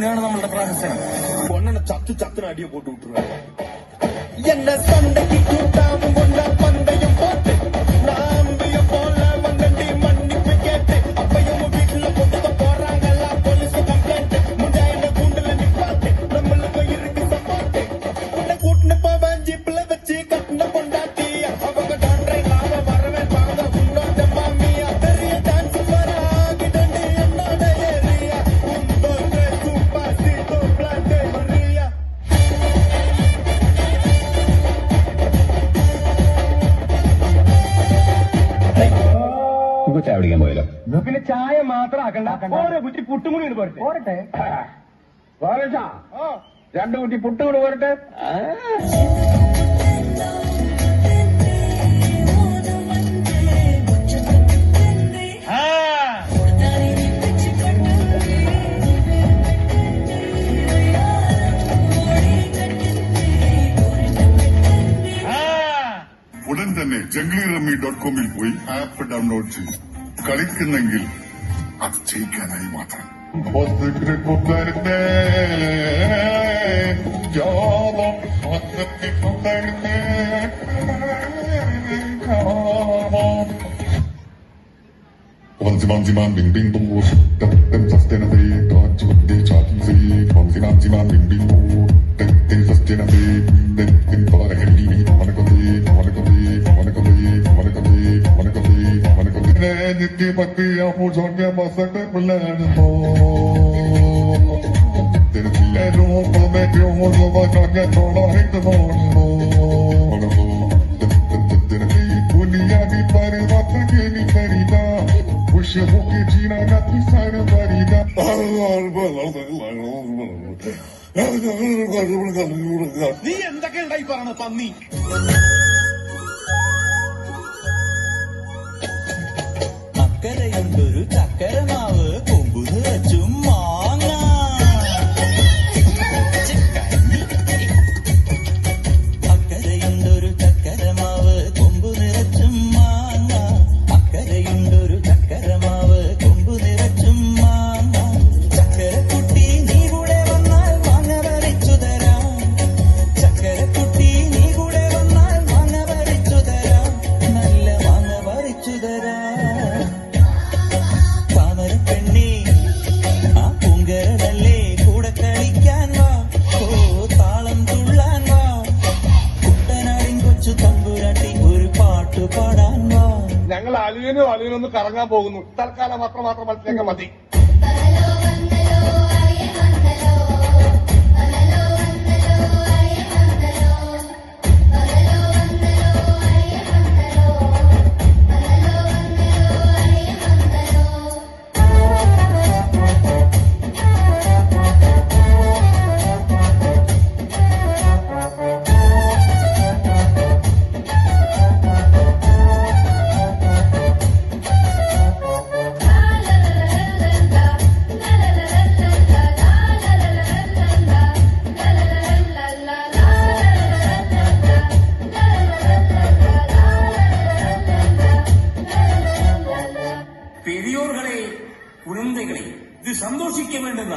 തന്നെയാണ് നമ്മളുടെ പ്രഹസനം. പൊണ്ണനെ ചത്തിന് അടിയെ പോട്ട് വിട്ടുക. என்ன சண்டைக்கு கூட்டாவும் கொண்டா பந்தயம் போட்டு நாம்பிய போல வந்தண்டி மன்னிப்பு கேட்டு அப்பையும் வீட்டுல கொண்டு போறாங்களா போலீஸ் கம்ப்ளைண்ட் முண்டாயின கூண்டுல நிப்பாட்டு நம்மளுக்கு இருக்கு சப்பாட்டு உன்னை கூட்டின போவேன் ஜீப்ல வச்சு கட்டின பொண்டாட்டி அவங்க டான்றை நாம வரவேன் வாங்க உன்னோட மாமியா பெரிய டான்ஸ் வர ஆகிடண்டி என்னோட ஏரியா உந்தோட சூப்பர் சீட்டோ பிளாட்டே மரியா. ചായ പിടിക്കാൻ പോയല്ലോ. പിന്നെ ചായ മാത്രം ആക്കണ്ട, ഓരോ കുറ്റി പുട്ടും കൂടി പോരട്ടെ. പോരട്ടാ, 2 കുറ്റി പുട്ടും കൂടി പോരട്ടെ. ഉടൻ തന്നെ junglyrummy.com-ൽ പോയി ആപ്പ് ഡൗൺലോഡ് ചെയ്യും. കളിക്കുന്നെങ്കിൽ അത് ജയിക്കാനായി മാത്രം. Ziman bing bing boo, dem sustainably, God would be charging Z. Ziman bing bing boo, dem sustainably, dem for a heavy, wanna go. Nitty Bakti, Apu Jogya Masaka Pulan. Then I don't know that you want to work on your total hit the morning. Punyadi Parivata Kini Karida. Push a book in Gina Nati Sana Barida. നീ എന്തൊക്കെ ഉണ്ടായി പറയണ പന്നി? അക്കരയുണ്ടൊരു ചക്കരമാവ് കൊമ്പു നിറച്ചും മാങ്ങ. അക്കരയുണ്ടൊരു ചക്കരമാവ് കൊമ്പു നിറച്ചും മാങ്ങ. അക്കരയുണ്ടൊരു ചക്കരമാവ് കൊമ്പു നിറച്ചും മാങ്ങ. ചക്കരക്കുട്ടി നീ കൂടെ വന്നാൽ മാങ്ങ വരച്ചു തരാം. ചക്കരക്കുട്ടി നീ കൂടെ വന്നാൽ മാങ്ങ വരച്ചു തരാം. നല്ല മാങ്ങ വരച്ചു തരാം. താമരപ്പെണ്ണി ആ പൂങ്കരലല്ലേ കൂടെ കളിക്കാൻ വാ. ഓ താളം തുള്ളാൻ വാ. കുട്ടനാടിൻ കൊച്ചു തമ്പുരാട്ടി ഒരു പാട്ടു പാടാൻ വാ. ഞങ്ങൾ അലിയനൊന്ന് കറങ്ങാൻ പോകുന്നു. തൽക്കാലം മാത്രം മത്സരങ്ങൾ മതി. பெரியோர்களே, குழந்தைகளே, இது சந்தோஷிக்க வேண்டும்.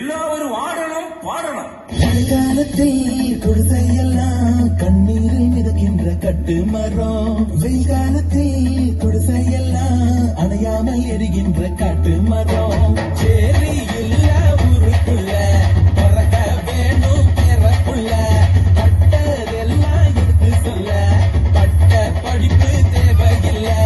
எல்லாரும் ஆடணும், பாடணும். மழைக்காலத்தில் குடிசையெல்லாம் கண்ணீரை மிதக்கின்ற கட்டு மரம். வெயில் காலத்தில் குடிசையெல்லாம் அணையாமல் எரிகின்ற காட்டு மரம். சேரி இல்ல ஊருக்குள்ள பறக்க வேணும் பிறப்புள்ள. பட்டதெல்லாம் எடுத்து சொல்ல பட்ட படிப்பு தேவையில்லை.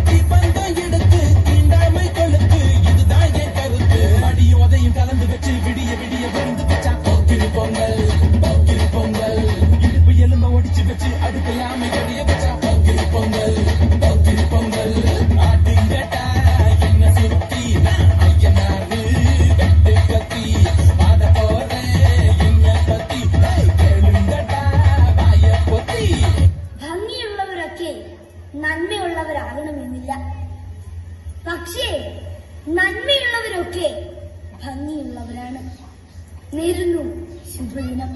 தீபந்தம் எடுத்து தீண்டாமை கொழுத்து இதுதான் என் கருத்து. அடியும் உதையும் கலந்து வச்சு விடிய விடிய விருந்து வச்சா போக்கிரி பொங்கல் இடுப்பு எலும்ப ஒடிச்சு வச்சு அடுக்கலாம எரிய வச்சா போக்கிரி பொங்கல் ஆட்டுங்கட்டா என்ன சுத்தி ஐயனாரு வெட்டு கத்தி பாட போறேன் என்ன பத்தி கேளுங்கட்டா வாய பொத்தி. ഭംഗിയുള്ളവരൊക്കെ നന്മയുള്ളവരാകണമെന്നില്ല. പക്ഷേ നന്മയുള്ളവരൊക്കെ ഭംഗിയുള്ളവരാണ്. നേരുന്നു ശുഭദിനം.